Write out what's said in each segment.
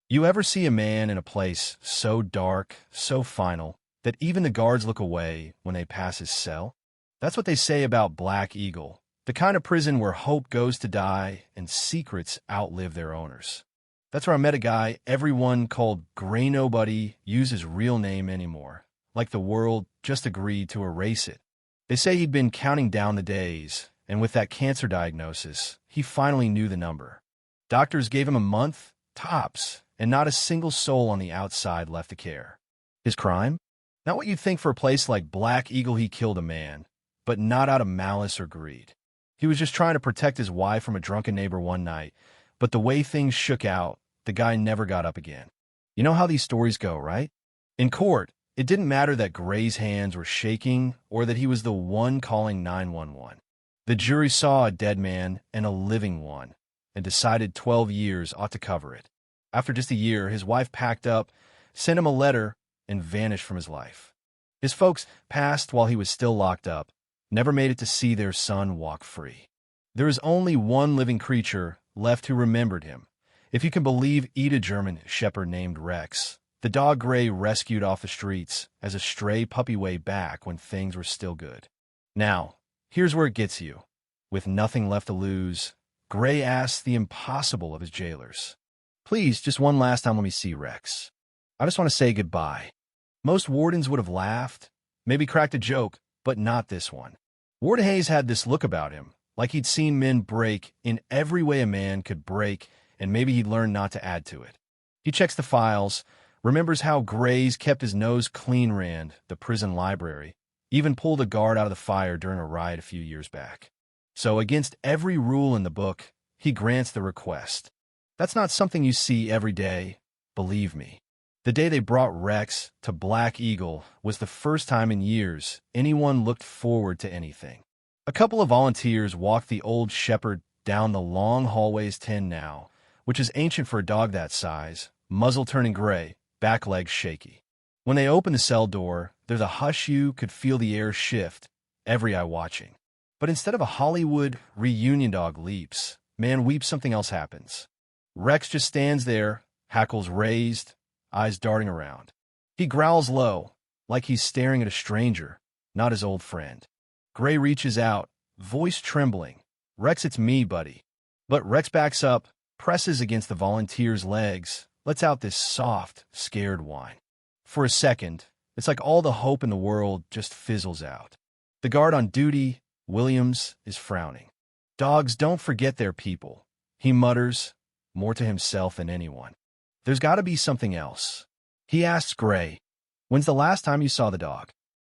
You ever see a man in a place so dark, so final, that even the guards look away when they pass his cell? That's what they say about Black Eagle, the kind of prison where hope goes to die and secrets outlive their owners. That's where I met a guy everyone called Gray Nobody use his real name anymore, like the world just agreed to erase it. They say he'd been counting down the days, and with that cancer diagnosis, he finally knew the number. Doctors gave him a month, tops, and not a single soul on the outside left to care. His crime? Not what you'd think for a place like Black Eagle. He killed a man, but not out of malice or greed. He was just trying to protect his wife from a drunken neighbor one night, but the way things shook out, the guy never got up again. You know how these stories go, right? In court, it didn't matter that Gray's hands were shaking or that he was the one calling 911. The jury saw a dead man and a living one and decided 12 years ought to cover it. After just a year, his wife packed up, sent him a letter, and vanished from his life. His folks passed while he was still locked up, never made it to see their son walk free. There is only one living creature left who remembered him. If you can believe, a German shepherd named Rex, the dog Gray rescued off the streets as a stray puppy way back when things were still good. Now, here's where it gets you. With nothing left to lose, Gray asks the impossible of his jailers. Please, just one last time let me see Rex. I just want to say goodbye. Most wardens would have laughed, maybe cracked a joke, but not this one. Warden Hayes had this look about him, like he'd seen men break in every way a man could break, and maybe he'd learned not to add to it. He checks the files, remembers how Gray's kept his nose clean, ran the prison library, even pulled a guard out of the fire during a riot a few years back. So against every rule in the book, he grants the request. That's not something you see every day, believe me. The day they brought Rex to Black Eagle was the first time in years anyone looked forward to anything. A couple of volunteers walked the old shepherd down the long hallway's 10 now, which is ancient for a dog that size, muzzle turning gray, back legs shaky. When they opened the cell door, there's a hush you could feel the air shift, every eye watching. But instead of a Hollywood reunion dog leaps, man weeps, something else happens. Rex just stands there, hackles raised, eyes darting around. He growls low, like he's staring at a stranger, not his old friend. Gray reaches out, voice trembling. Rex, it's me, buddy. But Rex backs up, presses against the volunteer's legs, lets out this soft, scared whine. For a second, it's like all the hope in the world just fizzles out. The guard on duty, Williams, is frowning. Dogs don't forget their people, he mutters, more to himself than anyone. There's got to be something else. He asks Gray, when's the last time you saw the dog?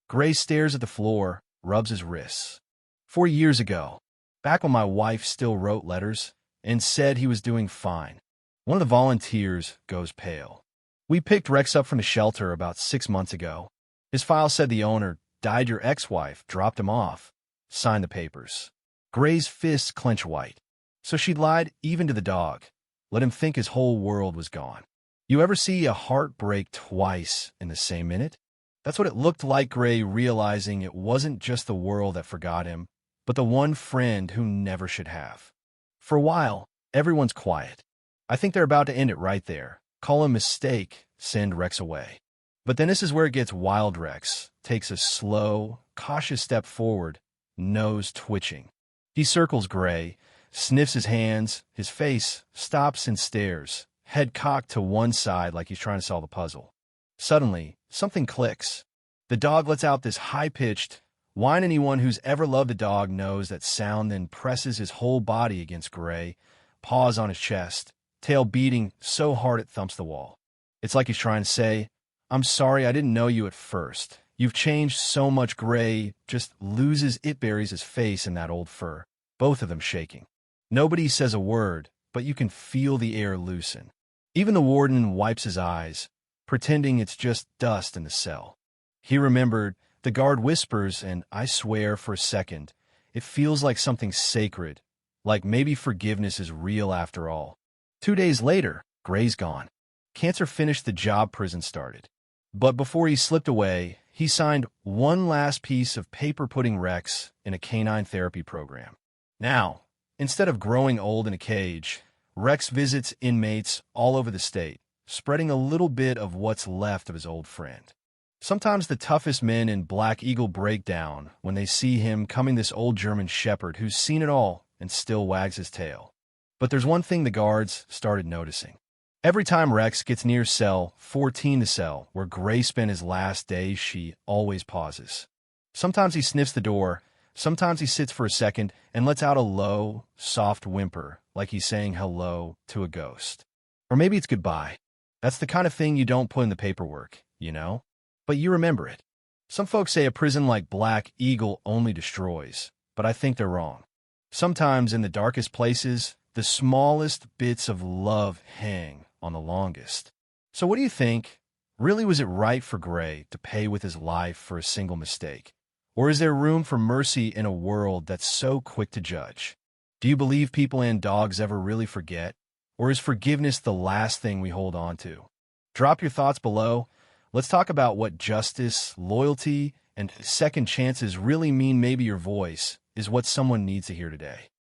Gray stares at the floor, rubs his wrists. 4 years ago, back when my wife still wrote letters and said he was doing fine. One of the volunteers goes pale. We picked Rex up from the shelter about 6 months ago. His file said the owner died. Your ex-wife dropped him off, signed the papers. Gray's fists clench white. So she'd lied even to the dog. Let him think his whole world was gone. You ever see a heart break twice in the same minute? That's what it looked like, Gray realizing it wasn't just the world that forgot him, but the one friend who never should have. For a while, everyone's quiet. I think they're about to end it right there. Call a mistake, send Rex away. But then this is where it gets wild. Rex takes a slow, cautious step forward, nose twitching. He circles Gray, sniffs his hands, his face, stops and stares, head cocked to one side like he's trying to solve a puzzle. Suddenly, something clicks. The dog lets out this high-pitched whine. Anyone who's ever loved a dog knows that sound, then presses his whole body against Gray, paws on his chest, tail beating so hard it thumps the wall. It's like he's trying to say, I'm sorry, I didn't know you at first. You've changed so much. Gray just loses it, buries his face in that old fur, both of them shaking. Nobody says a word, but you can feel the air loosen. Even the warden wipes his eyes, pretending it's just dust in the cell. He remembered, the guard whispers, and I swear for a second, it feels like something sacred, like maybe forgiveness is real after all. 2 days later, Gray's gone. Cancer finished the job prison started. But before he slipped away, he signed one last piece of paper putting Rex in a canine therapy program. Now, instead of growing old in a cage, Rex visits inmates all over the state, spreading a little bit of what's left of his old friend. Sometimes the toughest men in Black Eagle break down when they see him coming, this old German shepherd who's seen it all and still wags his tail. But there's one thing the guards started noticing. Every time Rex gets near cell 14, the cell where Gray spent his last days, she always pauses. Sometimes he sniffs the door, sometimes he sits for a second and lets out a low, soft whimper like he's saying hello to a ghost. Or maybe it's goodbye. That's the kind of thing you don't put in the paperwork, you know? But you remember it. Some folks say a prison like Black Eagle only destroys, but I think they're wrong. Sometimes in the darkest places, the smallest bits of love hang on the longest. So what do you think? Really, was it right for Gray to pay with his life for a single mistake? Or is there room for mercy in a world that's so quick to judge? Do you believe people and dogs ever really forget? Or is forgiveness the last thing we hold on to? Drop your thoughts below. Let's talk about what justice, loyalty, and second chances really mean. Maybe your voice is what someone needs to hear today.